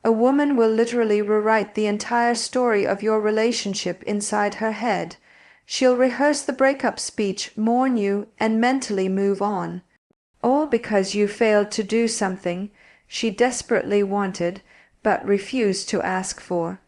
A woman will literally rewrite the entire story of your relationship inside her head. She'll rehearse the breakup speech, mourn you, and mentally move on. All because you failed to do something she desperately wanted, but refused to ask for.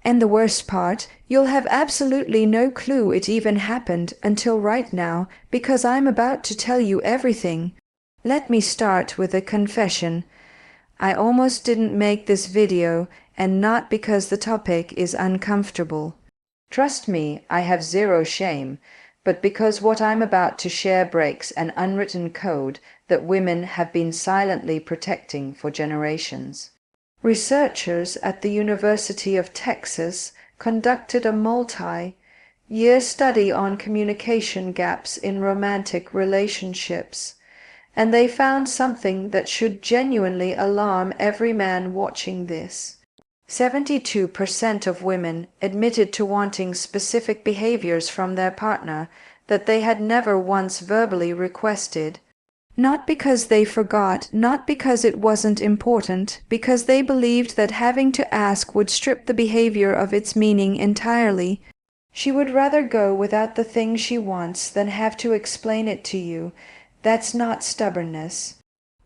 And the worst part, you'll have absolutely no clue it even happened until right now, because I'm about to tell you everything. Let me start with a confession. I almost didn't make this video, and not because the topic is uncomfortable. Trust me, I have zero shame, but because what I'm about to share breaks an unwritten code that women have been silently protecting for generations. Researchers at the University of Texas conducted a multi-year study on communication gaps in romantic relationships, and they found something that should genuinely alarm every man watching this. 72% of women admitted to wanting specific behaviors from their partner that they had never once verbally requested. Not because they forgot, not because it wasn't important, because they believed that having to ask would strip the behavior of its meaning entirely. She would rather go without the thing she wants than have to explain it to you. That's not stubbornness.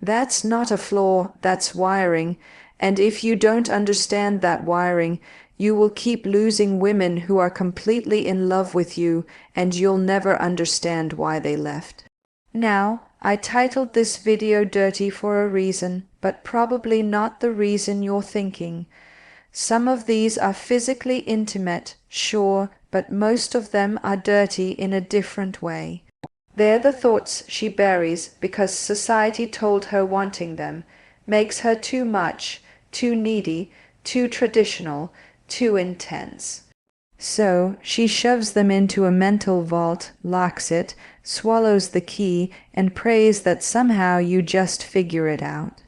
That's not a flaw, that's wiring. And if you don't understand that wiring, you will keep losing women who are completely in love with you, and you'll never understand why they left. Now, I titled this video Dirty for a reason, but probably not the reason you're thinking. Some of these are physically intimate, sure, but most of them are dirty in a different way. They're the thoughts she buries because society told her wanting them makes her too much, too needy, too traditional, too intense. So she shoves them into a mental vault, locks it, swallows the key, and prays that somehow you just figure it out.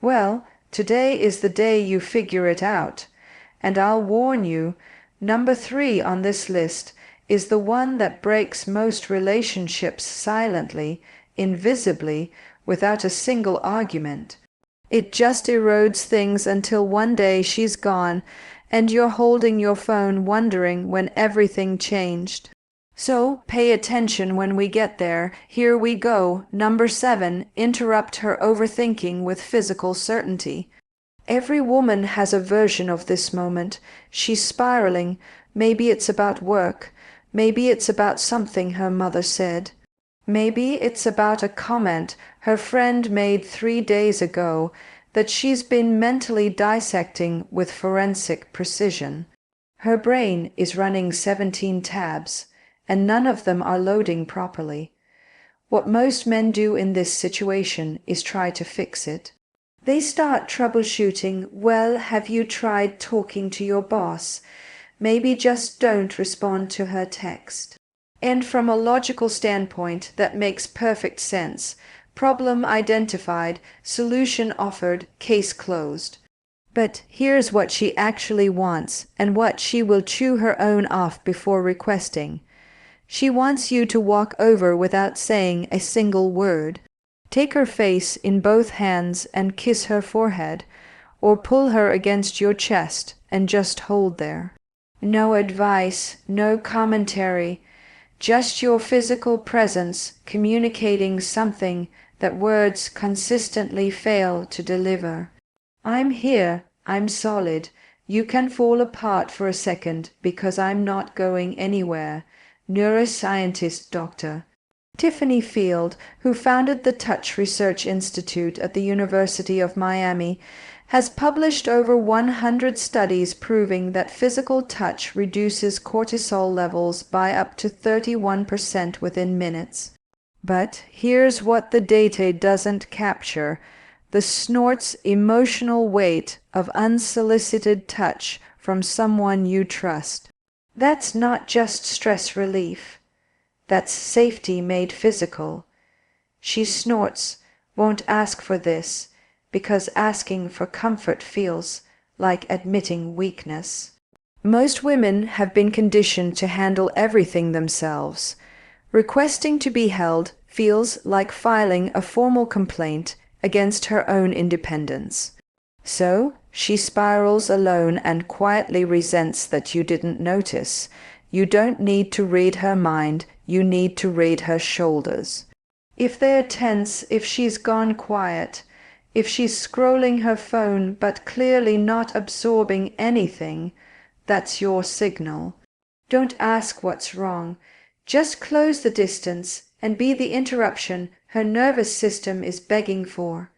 Well, today is the day you figure it out. And I'll warn you, number 3 on this list is the one that breaks most relationships silently, invisibly, without a single argument. It just erodes things until one day she's gone, and you're holding your phone wondering when everything changed. So pay attention when we get there. Here we go. Number 7, interrupt her overthinking with physical certainty. Every woman has a version of this moment. She's spiraling. Maybe it's about work. Maybe it's about something her mother said. Maybe it's about a comment her friend made 3 days ago that she's been mentally dissecting with forensic precision. Her brain is running 17 tabs, and none of them are loading properly. What most men do in this situation is try to fix it. They start troubleshooting. Well, have you tried talking to your boss? Maybe just don't respond to her text. And from a logical standpoint, that makes perfect sense. Problem identified, solution offered, case closed. But here's what she actually wants, and what she will chew her own off before requesting. She wants you to walk over without saying a single word. Take her face in both hands and kiss her forehead, or pull her against your chest and just hold there. No advice, no commentary, just your physical presence communicating something that words consistently fail to deliver. I'm here, I'm solid. You can fall apart for a second because I'm not going anywhere. Neuroscientist Dr. Tiffany Field, who founded the Touch Research Institute at the University of Miami, has published over 100 studies proving that physical touch reduces cortisol levels by up to 31% within minutes. But here's what the data doesn't capture: the snort's emotional weight of unsolicited touch from someone you trust. That's not just stress relief. That's safety made physical. She snorts, won't ask for this, because asking for comfort feels like admitting weakness. Most women have been conditioned to handle everything themselves. Requesting to be held feels like filing a formal complaint against her own independence. So She spirals alone and quietly resents that you didn't notice. You don't need to read her mind, you need to read her shoulders. If they're tense, if she's gone quiet, if she's scrolling her phone but clearly not absorbing anything, that's your signal. Don't ask what's wrong. Just close the distance and be the interruption her nervous system is begging for.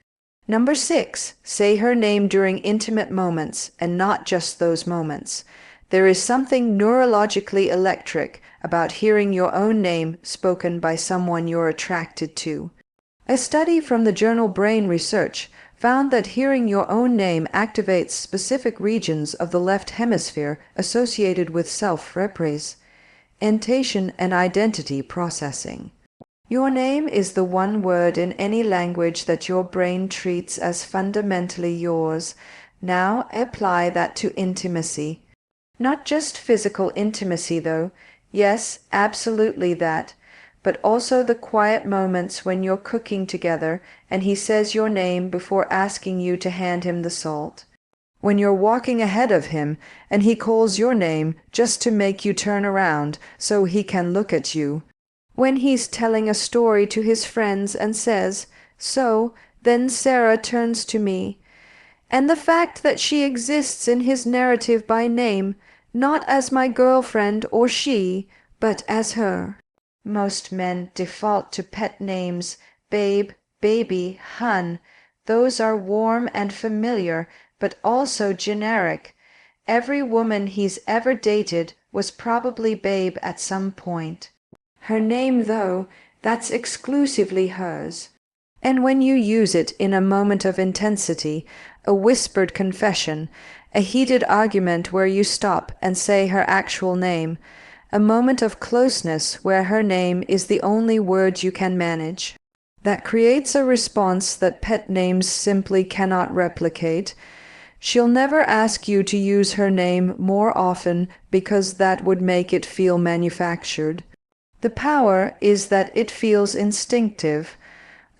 Number 6, say her name during intimate moments and not just those moments. There is something neurologically electric about hearing your own name spoken by someone you're attracted to. A study from the journal Brain Research found that hearing your own name activates specific regions of the left hemisphere associated with self-reprise, intention, and identity processing. Your name is the one word in any language that your brain treats as fundamentally yours. Now apply that to intimacy. Not just physical intimacy, though. Yes, absolutely that. But also the quiet moments when you're cooking together and he says your name before asking you to hand him the salt. When you're walking ahead of him and he calls your name just to make you turn around so he can look at you. When he's telling a story to his friends and says, "So, then Sarah turns to me." And the fact that she exists in his narrative by name, not as my girlfriend or she, but as her. Most men default to pet names, babe, baby, hun. Those are warm and familiar, but also generic. Every woman he's ever dated was probably babe at some point. Her name, though, that's exclusively hers. And when you use it in a moment of intensity, a whispered confession, a heated argument where you stop and say her actual name, a moment of closeness where her name is the only word you can manage, that creates a response that pet names simply cannot replicate. She'll never ask you to use her name more often because that would make it feel manufactured. The power is that it feels instinctive,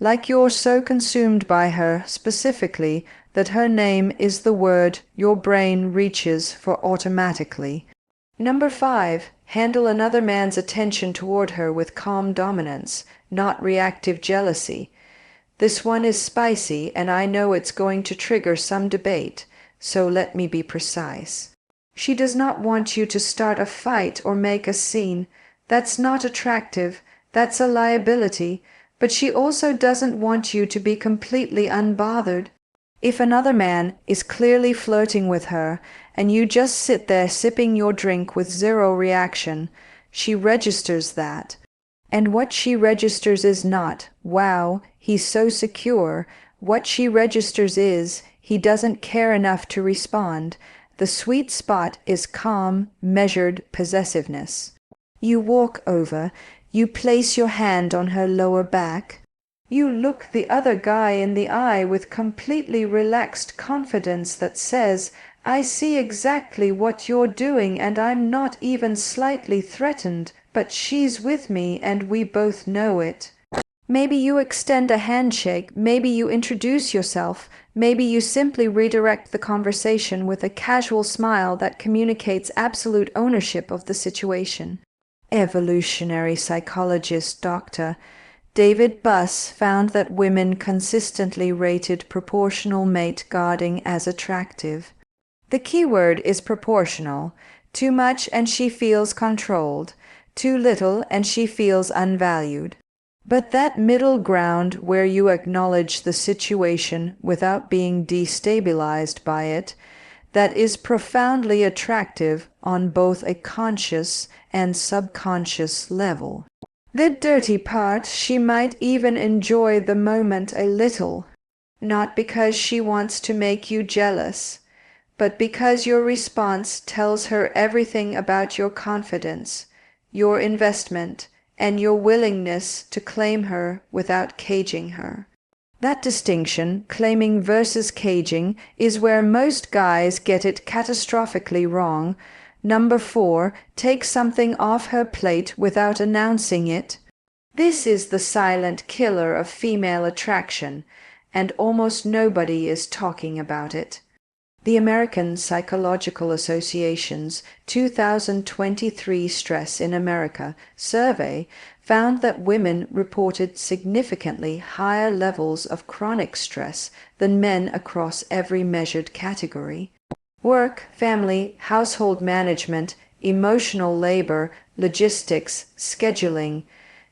like you're so consumed by her specifically that her name is the word your brain reaches for automatically. Number 5, handle another man's attention toward her with calm dominance, not reactive jealousy. This one is spicy, and I know it's going to trigger some debate, so let me be precise. She does not want you to start a fight or make a scene. That's not attractive, that's a liability, but she also doesn't want you to be completely unbothered. If another man is clearly flirting with her, and you just sit there sipping your drink with zero reaction, she registers that. And what she registers is not, "Wow, he's so secure." What she registers is, he doesn't care enough to respond. The sweet spot is calm, measured possessiveness. You walk over, you place your hand on her lower back. You look the other guy in the eye with completely relaxed confidence that says, "I see exactly what you're doing and I'm not even slightly threatened, but she's with me and we both know it." Maybe you extend a handshake, maybe you introduce yourself, maybe you simply redirect the conversation with a casual smile that communicates absolute ownership of the situation. Evolutionary psychologist Dr. David Buss found that women consistently rated proportional mate guarding as attractive. The key word is proportional. Too much and she feels controlled. Too little and she feels unvalued. But that middle ground where you acknowledge the situation without being destabilized by it, that is profoundly attractive on both a conscious and subconscious level. The dirty part, she might even enjoy the moment a little, not because she wants to make you jealous, but because your response tells her everything about your confidence, your investment, and your willingness to claim her without caging her. That distinction, claiming versus caging, is where most guys get it catastrophically wrong. Number 4, take something off her plate without announcing it. This is the silent killer of female attraction, and almost nobody is talking about it. The American Psychological Association's 2023 Stress in America survey found that women reported significantly higher levels of chronic stress than men across every measured category. Work, family, household management, emotional labor, logistics, scheduling.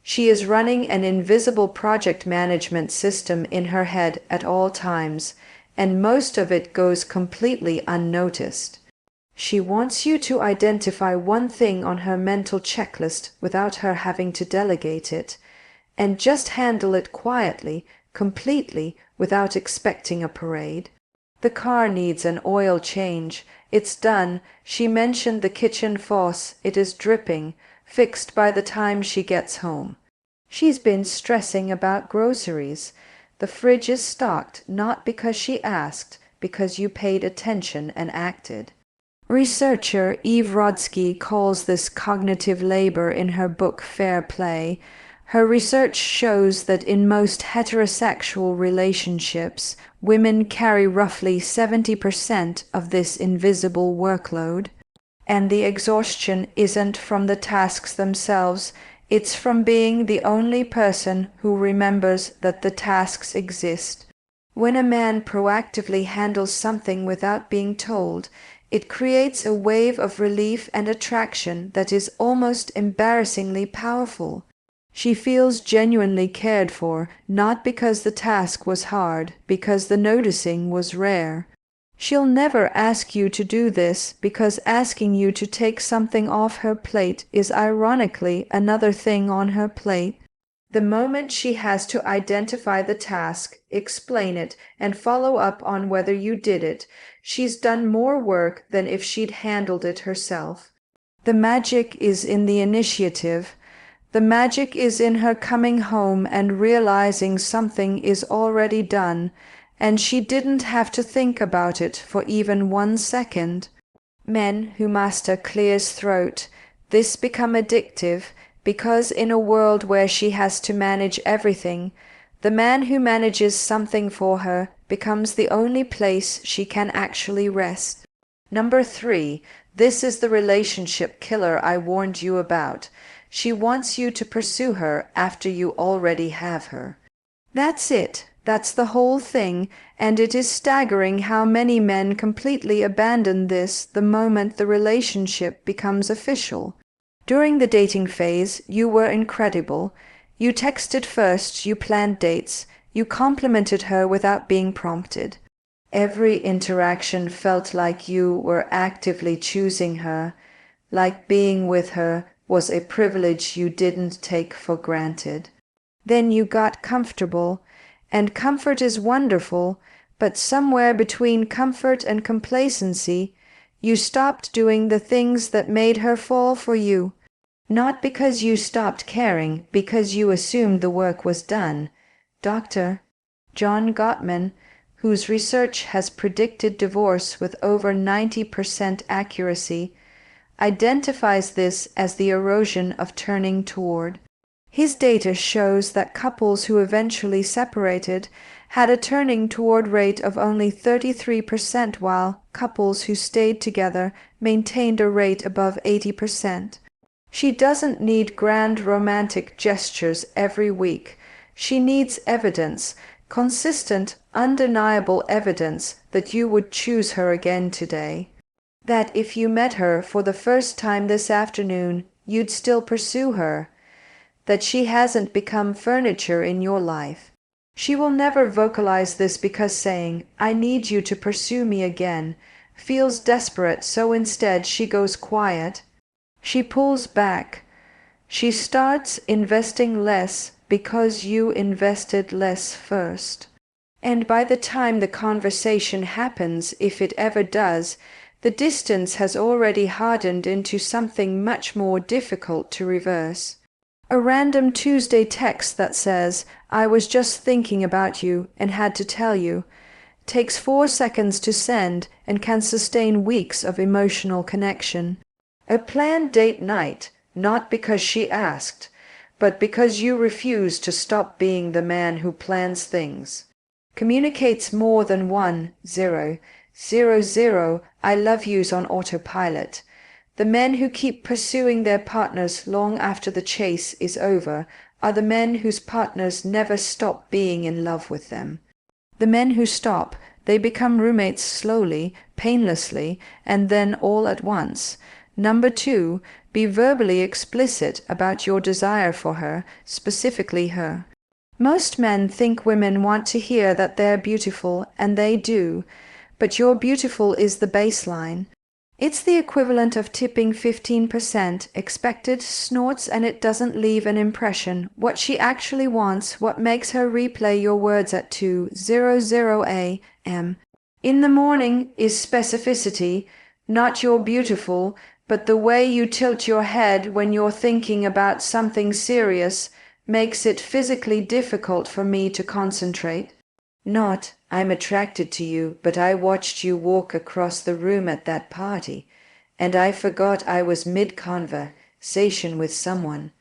She is running an invisible project management system in her head at all times, and most of it goes completely unnoticed. She wants you to identify one thing on her mental checklist without her having to delegate it, and just handle it quietly, completely, without expecting a parade. The car needs an oil change. It's done. She mentioned the kitchen faucet. It is dripping, fixed by the time she gets home. She's been stressing about groceries. The fridge is stocked, not because she asked, because you paid attention and acted. Researcher Eve Rodsky calls this cognitive labor in her book Fair Play. Her research shows that in most heterosexual relationships, women carry roughly 70% of this invisible workload. And the exhaustion isn't from the tasks themselves, it's from being the only person who remembers that the tasks exist. When a man proactively handles something without being told, it creates a wave of relief and attraction that is almost embarrassingly powerful. She feels genuinely cared for, not because the task was hard, because the noticing was rare. She'll never ask you to do this because asking you to take something off her plate is ironically another thing on her plate. The moment she has to identify the task, explain it, and follow up on whether you did it, she's done more work than if she'd handled it herself. The magic is in the initiative. The magic is in her coming home and realizing something is already done, and she didn't have to think about it for even 1 second. Men who master Clear's throat, this become addictive, because in a world where she has to manage everything, the man who manages something for her becomes the only place she can actually rest. Number 3, this is the relationship killer I warned you about. She wants you to pursue her after you already have her. That's it. That's the whole thing, and it is staggering how many men completely abandon this the moment the relationship becomes official. During the dating phase, you were incredible. You texted first, you planned dates, you complimented her without being prompted. Every interaction felt like you were actively choosing her, like being with her was a privilege you didn't take for granted. Then you got comfortable, and comfort is wonderful, but somewhere between comfort and complacency, you stopped doing the things that made her fall for you. Not because you stopped caring, because you assumed the work was done. Dr. John Gottman, whose research has predicted divorce with over 90% accuracy, identifies this as the erosion of turning toward. His data shows that couples who eventually separated had a turning toward rate of only 33%, while couples who stayed together maintained a rate above 80%. She doesn't need grand romantic gestures every week. She needs evidence, consistent, undeniable evidence that you would choose her again today. That if you met her for the first time this afternoon, you'd still pursue her. That she hasn't become furniture in your life. She will never vocalize this because saying, "I need you to pursue me again," feels desperate, so instead she goes quiet. She pulls back. She starts investing less because you invested less first. And by the time the conversation happens, if it ever does, the distance has already hardened into something much more difficult to reverse. A random Tuesday text that says, "I was just thinking about you and had to tell you," takes 4 seconds to send and can sustain weeks of emotional connection. A planned date night, not because she asked, but because you refuse to stop being the man who plans things, communicates more than 1, 0, 0 I love yous on autopilot. The men who keep pursuing their partners long after the chase is over are the men whose partners never stop being in love with them. The men who stop, they become roommates slowly, painlessly, and then all at once. Number 2, be verbally explicit about your desire for her, specifically her. Most men think women want to hear that they're beautiful, and they do, but your beautiful is the baseline. It's the equivalent of tipping 15%, expected, snorts, and it doesn't leave an impression. What she actually wants, what makes her replay your words at 2:00 a.m. in the morning is specificity, not your beautiful, but the way you tilt your head when you're thinking about something serious makes it physically difficult for me to concentrate. Not, I'm attracted to you, but I watched you walk across the room at that party, and I forgot I was mid-conversation with someone.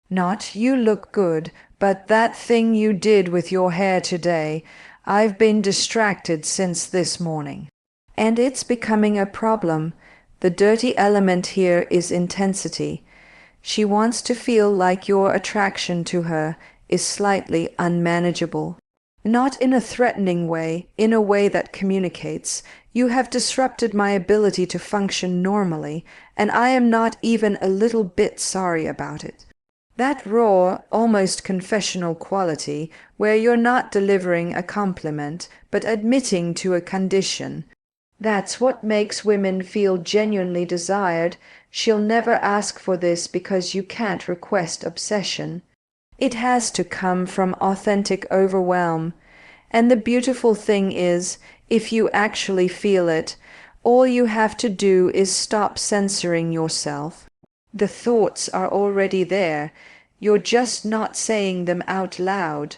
Not, you look good, but that thing you did with your hair today, I've been distracted since this morning. And it's becoming a problem. The dirty element here is intensity. She wants to feel like your attraction to her is slightly unmanageable. Not in a threatening way, in a way that communicates, you have disrupted my ability to function normally, and I am not even a little bit sorry about it. That raw, almost confessional quality, where you're not delivering a compliment, but admitting to a condition, that's what makes women feel genuinely desired. She'll never ask for this because you can't request obsession. It has to come from authentic overwhelm. And the beautiful thing is, if you actually feel it, all you have to do is stop censoring yourself. The thoughts are already there. You're just not saying them out loud.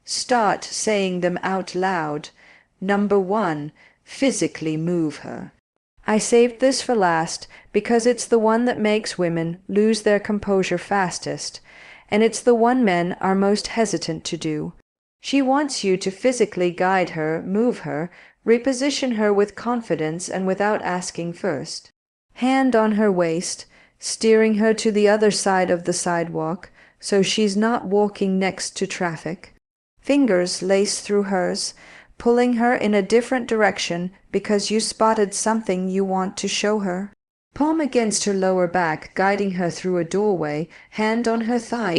Start saying them out loud. Number 1, physically move her. I saved this for last because it's the one that makes women lose their composure fastest, and it's the one men are most hesitant to do. She wants you to physically guide her, move her, reposition her with confidence and without asking first. Hand on her waist, steering her to the other side of the sidewalk so she's not walking next to traffic. Fingers lace through hers, pulling her in a different direction because you spotted something you want to show her. Palm against her lower back, guiding her through a doorway, hand on her thigh,